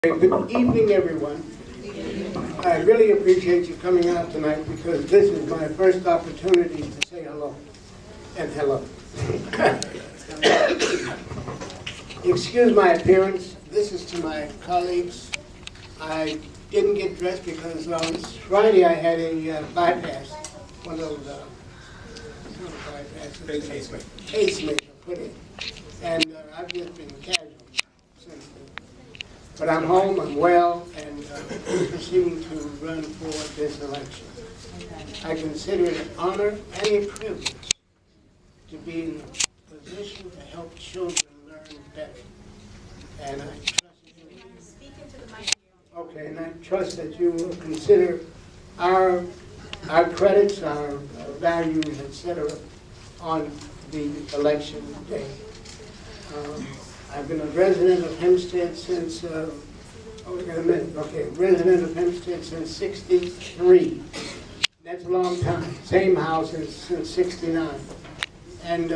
Good evening, everyone. I really appreciate you coming out tonight because this is my first opportunity to say hello and hello. Excuse my appearance. This is to my colleagues. I didn't get dressed because on Friday I had a bypass, one of those pacemaker put in, and I've just been casual since then. But I'm home, I'm well, and proceeding to run for this election. I consider it an honor and a privilege to be in a position to help children learn better. And I trust that you okay, and I trust that you will consider our credits, our values, etc., on the election day. I've been a resident of Hempstead since, resident of Hempstead since '63. That's a long time. Same house since '69. And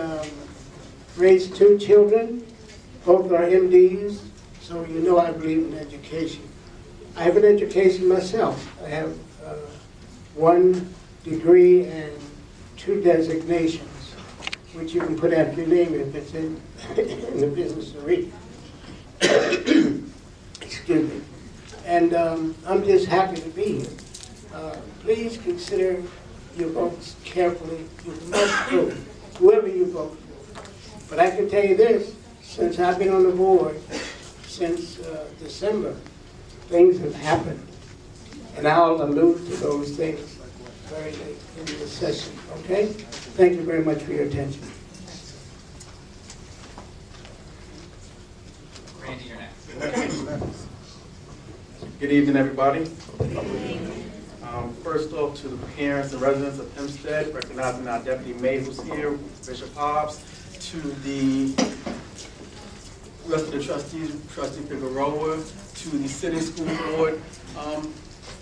raised 2 children. Both are MDs, so you know I believe in education. I have an education myself. I have 1 degree and 2 designations, which you can put after your name if it's in the business arena. Excuse me. And I'm just happy to be here. Please consider your votes carefully. You must vote, whoever you vote for. But I can tell you this, since I've been on the board since December, things have happened. And I'll allude to those things very late in the session, okay? Thank you very much for your attention. Randy, you're next. Good evening, everybody. First off, to the parents and residents of Hempstead, recognizing our Deputy Mayor who's here, Bishop Hobbs, to the rest of the trustees, Trustee Figueroa, to the City School Board,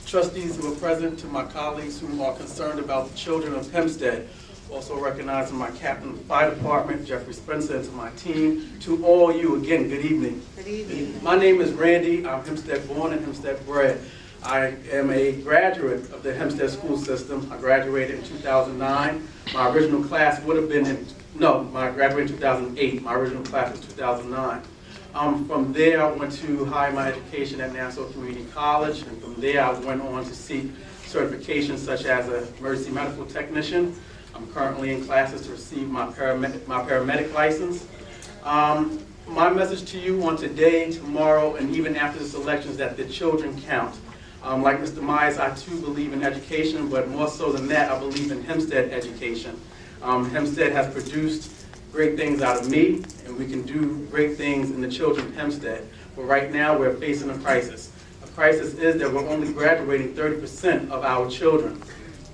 trustees who are present, to my colleagues who are concerned about the children of Hempstead. Also recognizing my captain of the fire department, Jeffrey Spencer, and to my team. To all you, again, good evening. Good evening. My name is Randy. I'm Hempstead born and Hempstead bred. I am a graduate of the Hempstead school system. I graduated in 2009. My original class would have been I graduated in 2008. My original class was 2009. From there, I went to higher my education at Nassau Community College, and from there, I went on to seek certifications such as a emergency medical technician. I'm currently in classes to receive my paramedic license. My message to you on today, tomorrow, and even after this election is that the children count. Like Mr. Myers, I too believe in education, but more so than that, I believe in Hempstead education. Hempstead has produced great things out of me, and we can do great things in the children of Hempstead. But right now, we're facing a crisis. The crisis is that we're only graduating 30% of our children.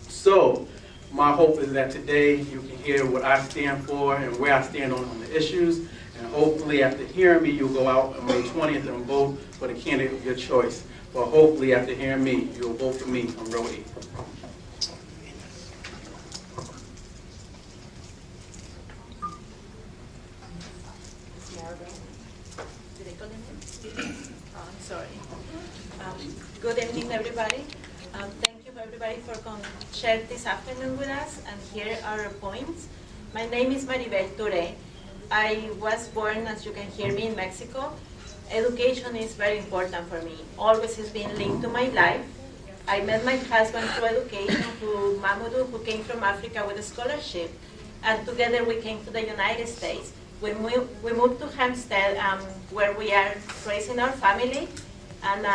So, my hope is that today you can hear what I stand for and where I stand on the issues, and hopefully after hearing me, you'll go out on May 20th and vote for the candidate of your choice. But hopefully after hearing me, you'll vote for me on row 8. Good evening, everybody. Thank you, everybody, for sharing this afternoon with us and hear our points. My name is Maribel Touré. I was born, as you can hear me, in Mexico. Education is very important for me. Always has been linked to my life. I met my husband through education, through Mamoudou, who came from Africa with a scholarship. And together we came to the United States. We moved to Hempstead, where we are raising our family. And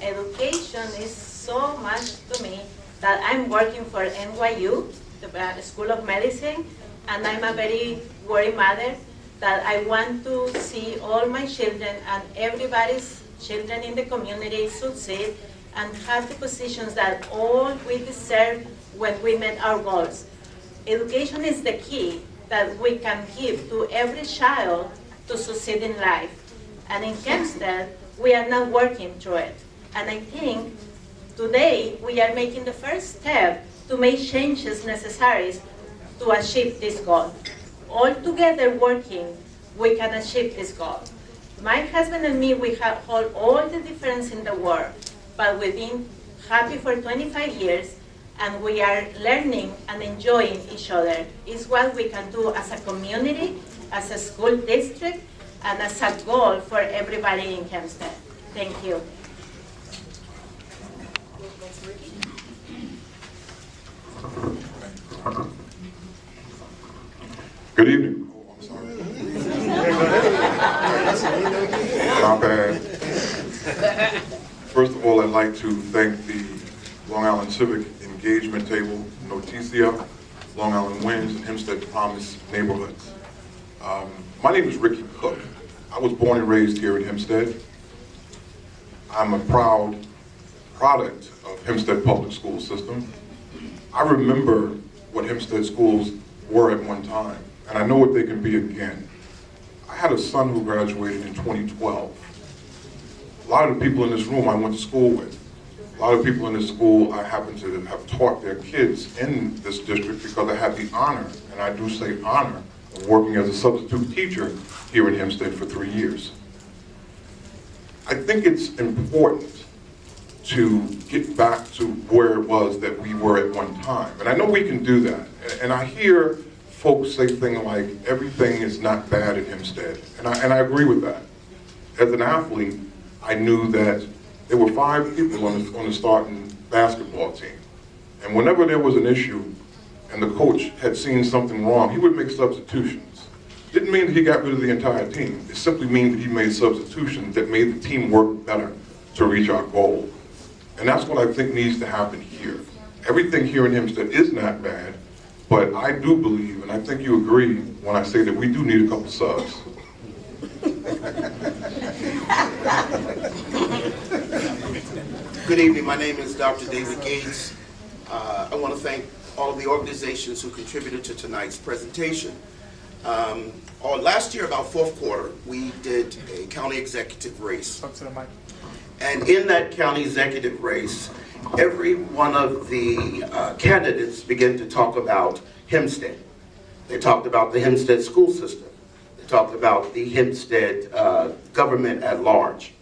education is so much to me that I'm working for NYU, the School of Medicine, and I'm a very worried mother that I want to see all my children and everybody's children in the community succeed and have the positions that all we deserve when we met our goals. Education is the key that we can give to every child to succeed in life. And in Hempstead, we are now working through it. And I think today we are making the first step to make changes necessary to achieve this goal. All together working, we can achieve this goal. My husband and me, we have hold all the difference in the world, but we've been happy for 25 years, and we are learning and enjoying each other. It's what we can do as a community, as a school district, and as a goal for everybody in Hempstead. Thank you. Good evening. Oh, I'm sorry. My bad. First of all, I'd like to thank the Long Island Civic Engagement Table, Noticia, Long Island Winds, and Hempstead Promise neighborhoods. My name is Ricky Cook. I was born and raised here in Hempstead. I'm a proud product of Hempstead Public School System. I remember what Hempstead schools were at one time, and I know what they can be again. I had a son who graduated in 2012. A lot of the people in this room I went to school with. A lot of people in this school I happen to have taught their kids in this district because I had the honor, and I do say honor, of working as a substitute teacher here in Hempstead for 3 years. I think it's important to get back to where it was that we were at one time. And I know we can do that. And I hear folks say things like, everything is not bad in Hempstead. And I agree with that. As an athlete, I knew that there were 5 people on the starting basketball team. And whenever there was an issue and the coach had seen something wrong, he would make substitutions. Didn't mean that he got rid of the entire team. It simply means that he made substitutions that made the team work better to reach our goal. And that's what I think needs to happen here. Everything here in Hempstead is not bad, but I do believe, and I think you agree when I say that we do need a couple subs. Good evening, my name is Dr. David Gates. I want to thank all of the organizations who contributed to tonight's presentation. Last year, about fourth quarter, we did a county executive race. And in that county executive race, every one of the candidates began to talk about Hempstead. They talked about the Hempstead school system. They talked about the Hempstead government at large.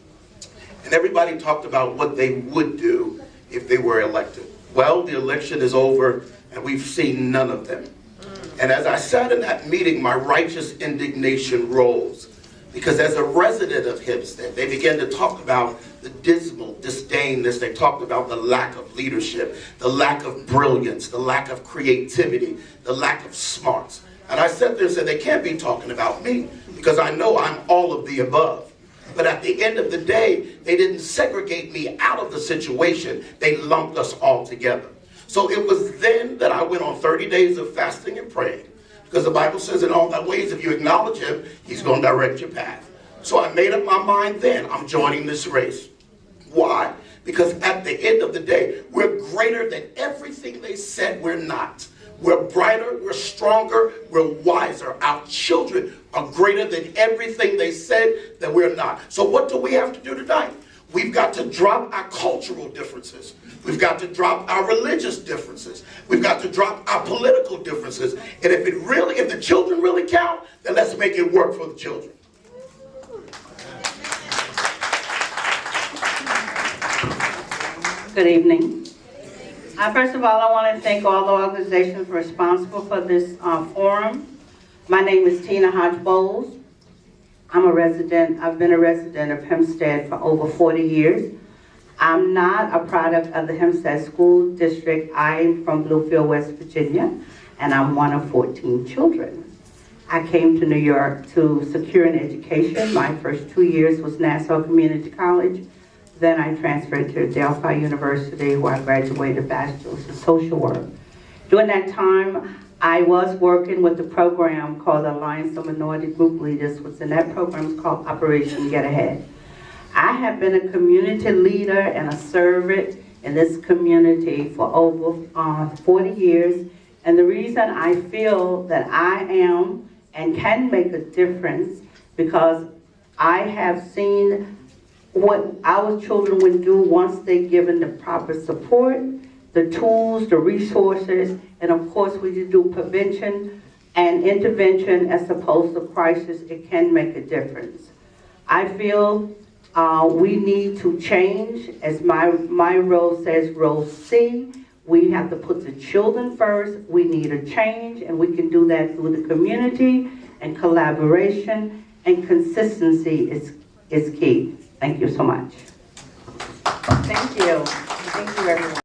And everybody talked about what they would do if they were elected. Well, the election is over, and we've seen none of them. And as I sat in that meeting, my righteous indignation rose. Because as a resident of Hempstead, they began to talk about the dismal disdain. They talked about the lack of leadership, the lack of brilliance, the lack of creativity, the lack of smarts. And I sat there and said, they can't be talking about me, because I know I'm all of the above. But at the end of the day, they didn't segregate me out of the situation. They lumped us all together. So it was then that I went on 30 days of fasting and praying. Because the Bible says in all thy ways, if you acknowledge him, he's going to direct your path. So I made up my mind then, I'm joining this race. Why? Because at the end of the day, we're greater than everything they said we're not. We're brighter, we're stronger, we're wiser. Our children are greater than everything they said that we're not. So what do we have to do tonight? We've got to drop our cultural differences. We've got to drop our religious differences. We've got to drop our political differences. And if the children really count, then let's make it work for the children. Good evening. First of all, I want to thank all the organizations responsible for this forum. My name is Tina Hodge Bowles. I've been a resident of Hempstead for over 40 years. I'm not a product of the Hempstead School District. I'm from Bluefield, West Virginia, and I'm one of 14 children. I came to New York to secure an education. My first 2 years was Nassau Community College. Then I transferred to Delphi University, where I graduated Bachelor's in Social Work. During that time, I was working with a program called the Alliance of Minority Group Leaders, which in that program is called Operation Get Ahead. I have been a community leader and a servant in this community for over 40 years. And the reason I feel that I am and can make a difference, because I have seen what our children would do once they're given the proper support, the tools, the resources, and of course we do prevention and intervention as opposed to crisis. It can make a difference. I feel we need to change, as my role says, role C. We have to put the children first. We need a change, and we can do that through the community and collaboration, and consistency is key. Thank you so much. Thank you. Thank you, everyone.